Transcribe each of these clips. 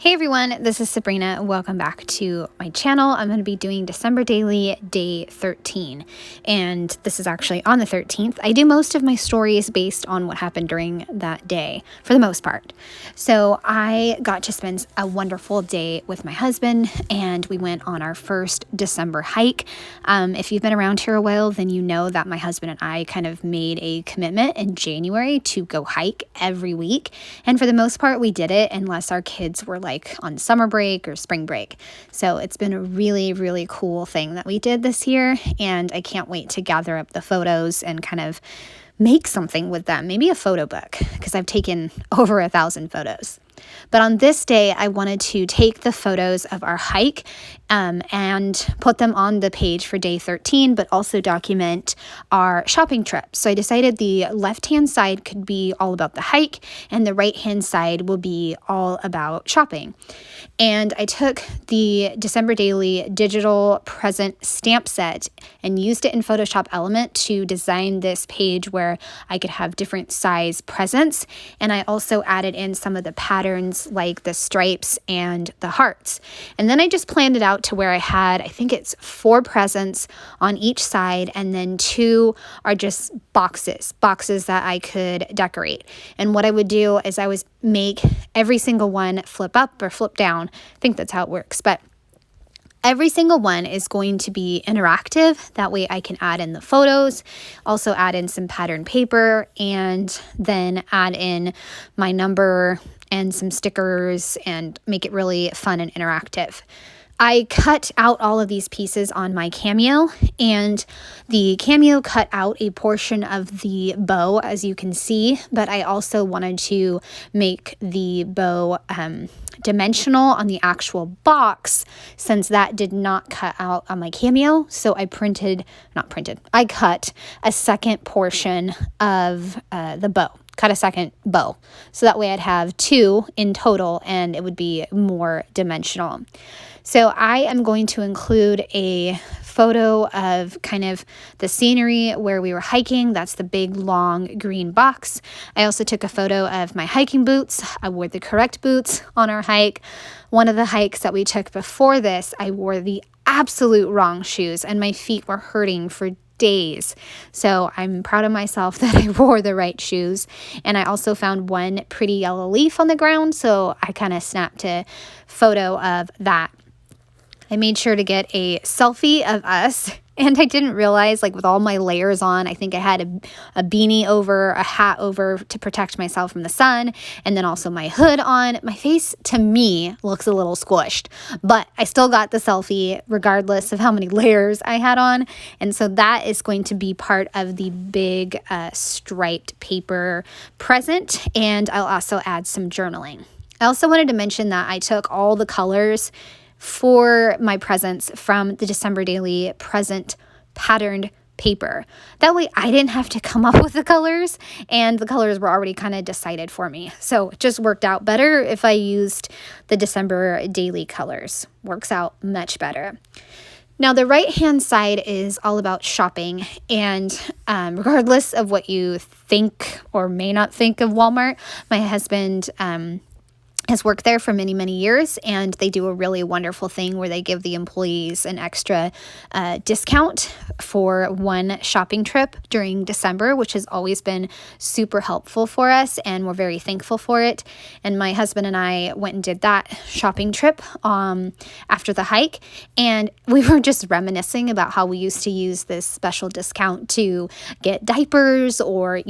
Hey everyone, this is Sabrina. Welcome back to my channel. I'm going to be doing December Daily Day 13, and this is actually on the 13th. I do most of my stories based on what happened during that day, for the most part. So I got to spend a wonderful day with my husband, and we went on our first December hike. If you've been around here a while, then you know that my husband and I kind of made a commitment in January to go hike every week, and for the most part, we did it unless our kids were like on summer break or spring break. So it's been a really, really cool thing that we did this year, and I can't wait to gather up the photos and kind of make something with them, maybe a photo book, because I've taken over 1,000 photos. But on this day, I wanted to take the photos of our hike and put them on the page for day 13, but also document our shopping trip. So I decided the left-hand side could be all about the hike, and the right-hand side will be all about shopping. And I took the December Daily digital present stamp set and used it in Photoshop Element to design this page where I could have different size presents. And I also added in some of the patterns like the stripes and the hearts. And then I just planned it out to where I had, I think it's 4 presents on each side, and then 2 are just boxes that I could decorate. And what I would do is I would make every single one flip up or flip down. I think that's how it works, but every single one is going to be interactive. That way I can add in the photos, also add in some pattern paper, and then add in my number and some stickers and make it really fun and interactive. I cut out all of these pieces on my Cameo, and the Cameo cut out a portion of the bow, as you can see, but I also wanted to make the bow dimensional on the actual box, since that did not cut out on my Cameo. So I I cut a second portion of the bow. Cut a second bow. So that way I'd have 2 in total and it would be more dimensional. So I am going to include a photo of kind of the scenery where we were hiking. That's the big long green box. I also took a photo of my hiking boots. I wore the correct boots on our hike. One of the hikes that we took before this, I wore the absolute wrong shoes and my feet were hurting for days. So I'm proud of myself that I wore the right shoes. And I also found one pretty yellow leaf on the ground, so I kind of snapped a photo of that. I made sure to get a selfie of us, and I didn't realize, like with all my layers on, I think I had a beanie over, a hat over to protect myself from the sun, and then also my hood on. My face, to me, looks a little squished, but I still got the selfie regardless of how many layers I had on. And so that is going to be part of the big striped paper present, and I'll also add some journaling. I also wanted to mention that I took all the colors for my presents from the December Daily present patterned paper. That way I didn't have to come up with the colors, and the colors were already kind of decided for me. So it just worked out better if I used the December Daily colors. Works out much better. Now, the right-hand side is all about shopping, and regardless of what you think or may not think of Walmart, my husband has worked there for many, many years, and they do a really wonderful thing where they give the employees an extra discount for one shopping trip during December, which has always been super helpful for us, and we're very thankful for it. And my husband and I went and did that shopping trip after the hike, and we were just reminiscing about how we used to use this special discount to get diapers or,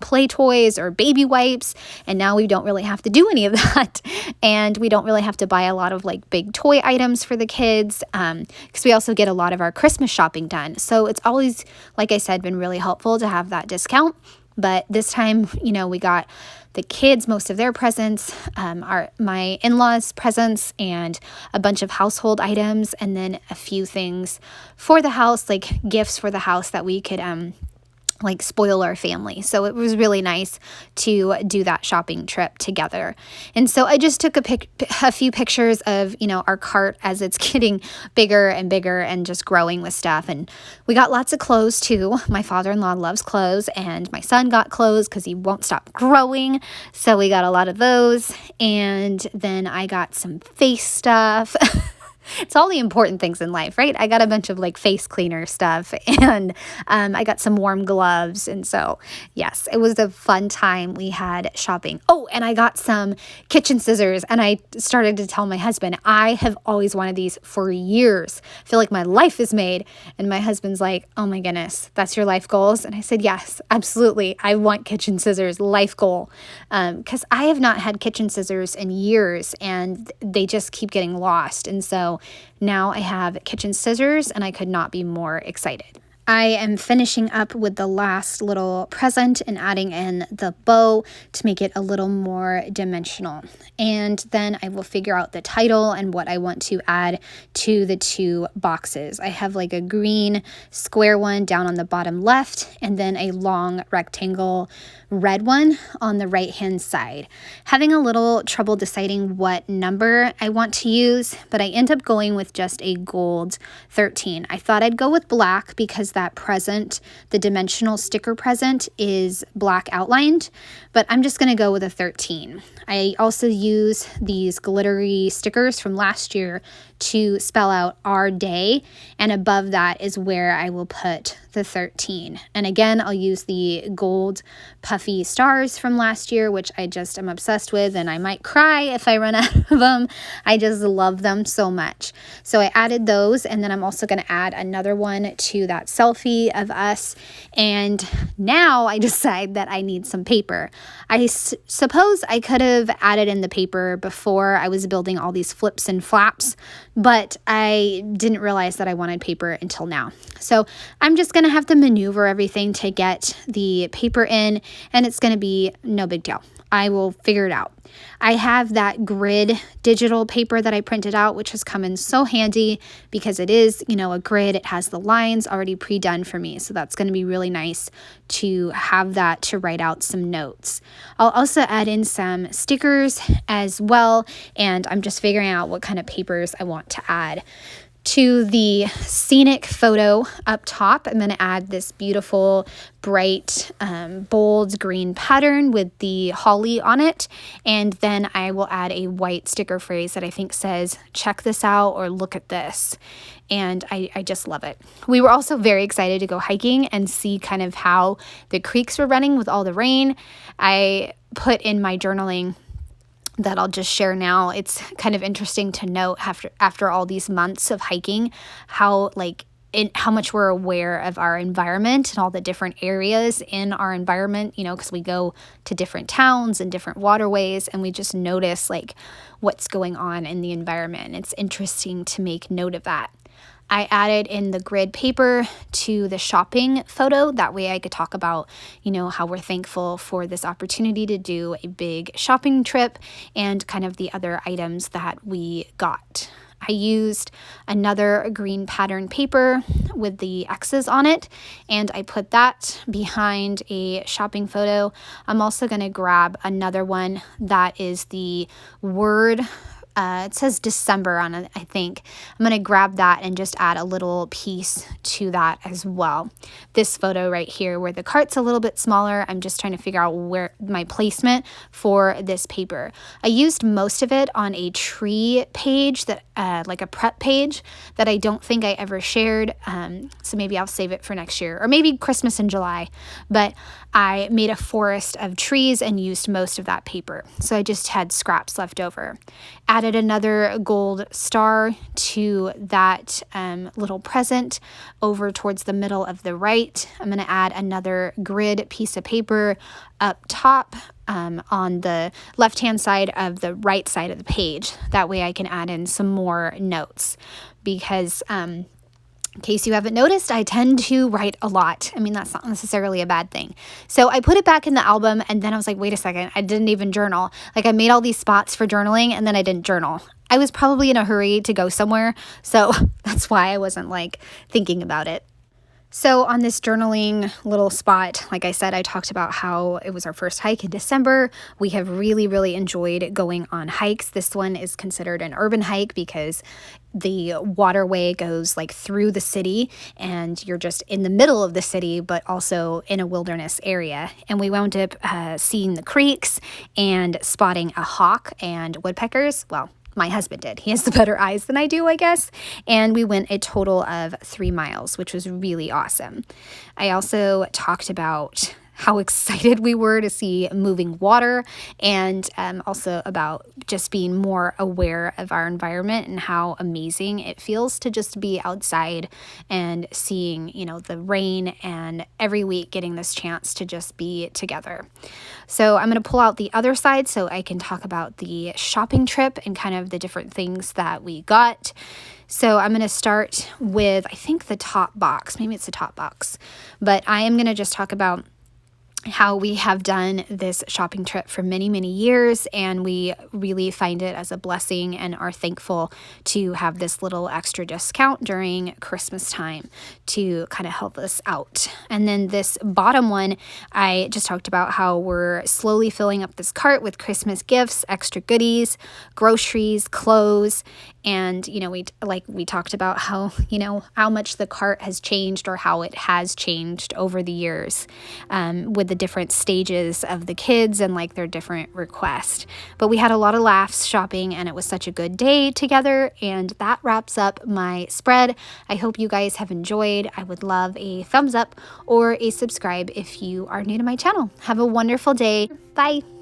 play toys or baby wipes, and now we don't really have to do any of that, and we don't really have to buy a lot of like big toy items for the kids, because we also get a lot of our Christmas shopping done. So it's always, like I said, been really helpful to have that discount. But this time, we got the kids most of their presents, my in-laws' presents, and a bunch of household items, and then a few things for the house, like gifts for the house that we could like spoil our family. So it was really nice to do that shopping trip together. And so I just took a few pictures of, our cart as it's getting bigger and bigger and just growing with stuff. And we got lots of clothes too. My father-in-law loves clothes, and my son got clothes because he won't stop growing. So we got a lot of those. And then I got some face stuff. It's all the important things in life, right? I got a bunch of like face cleaner stuff, and I got some warm gloves. And so, yes, it was a fun time. We had shopping. Oh, and I got some kitchen scissors, and I started to tell my husband, I have always wanted these for years. I feel like my life is made. And my husband's like, oh my goodness, that's your life goals? And I said, yes, absolutely. I want kitchen scissors, life goal. Because I have not had kitchen scissors in years, and they just keep getting lost. And so now I have kitchen scissors, and I could not be more excited. I am finishing up with the last little present and adding in the bow to make it a little more dimensional. And then I will figure out the title and what I want to add to the two boxes. I have like a green square one down on the bottom left, and then a long rectangle red one on the right hand side. Having a little trouble deciding what number I want to use, but I end up going with just a gold 13. I thought I'd go with black because that present, the dimensional sticker present, is black outlined, but I'm just going to go with a 13. I also use these glittery stickers from last year to spell out our day, and above that is where I will put the 13. And again, I'll use the gold puffy stars from last year, which I just am obsessed with, and I might cry if I run out of them. I just love them so much. So I added those, and then I'm also going to add another one to that selfie of us. And now I decide that I need some paper. I suppose I could have added in the paper before I was building all these flips and flaps, but I didn't realize that I wanted paper until now. So I'm just going to have to maneuver everything to get the paper in, and it's going to be no big deal. I will figure it out. I have that grid digital paper that I printed out, which has come in so handy because it is, a grid. It has the lines already pre-done for me. So that's going to be really nice to have that to write out some notes. I'll also add in some stickers as well, and I'm just figuring out what kind of papers I want to add. To the scenic photo up top, I'm going to add this beautiful, bright, bold green pattern with the holly on it. And then I will add a white sticker phrase that I think says, check this out or look at this. And I just love it. We were also very excited to go hiking and see kind of how the creeks were running with all the rain. I put in my journaling that I'll just share now. It's kind of interesting to note after all these months of hiking, how much we're aware of our environment and all the different areas in our environment, because we go to different towns and different waterways, and we just notice what's going on in the environment. It's interesting to make note of that. I added in the grid paper to the shopping photo. That way I could talk about, how we're thankful for this opportunity to do a big shopping trip and kind of the other items that we got. I used another green pattern paper with the X's on it, and I put that behind a shopping photo. I'm also going to grab another one that is the word it says December on it, I think. I'm going to grab that and just add a little piece to that as well. This photo right here where the cart's a little bit smaller, I'm just trying to figure out where my placement for this paper. I used most of it on a tree page, that like a prep page that I don't think I ever shared. So maybe I'll save it for next year, or maybe Christmas in July. But I made a forest of trees and used most of that paper. So I just had scraps left over. Added another gold star to that little present over towards the middle of the right. I'm going to add another grid piece of paper up top on the left-hand side of the right side of the page. That way I can add in some more notes because in case you haven't noticed, I tend to write a lot. I mean, that's not necessarily a bad thing. So I put it back in the album, and then I was like, wait a second, I didn't even journal. I made all these spots for journaling, and then I didn't journal. I was probably in a hurry to go somewhere, so that's why I wasn't thinking about it. So on this journaling little spot, like I said, I talked about how it was our first hike in December. We have really, really enjoyed going on hikes. This one is considered an urban hike because the waterway goes like through the city and you're just in the middle of the city, but also in a wilderness area. And we wound up seeing the creeks and spotting a hawk and woodpeckers. Well, my husband did. He has the better eyes than I do, I guess. And we went a total of 3 miles, which was really awesome. I also talked about how excited we were to see moving water, and also about just being more aware of our environment and how amazing it feels to just be outside and seeing, you know, the rain, and every week getting this chance to just be together. So I'm going to pull out the other side so I can talk about the shopping trip and kind of the different things that we got. So I'm going to start with, I think, the top box. Maybe it's the top box. But I am going to just talk about how we have done this shopping trip for many, many years, and we really find it as a blessing and are thankful to have this little extra discount during Christmas time to kind of help us out. And then this bottom one, I just talked about how we're slowly filling up this cart with Christmas gifts, extra goodies, groceries, clothes, and, you know, we talked about how, you know, how much the cart has changed, or how it has changed over the years, with the different stages of the kids and like their different requests. But we had a lot of laughs shopping, and it was such a good day together. And that wraps up my spread. I hope you guys have enjoyed. I would love a thumbs up or a subscribe if you are new to my channel. Have a wonderful day. Bye.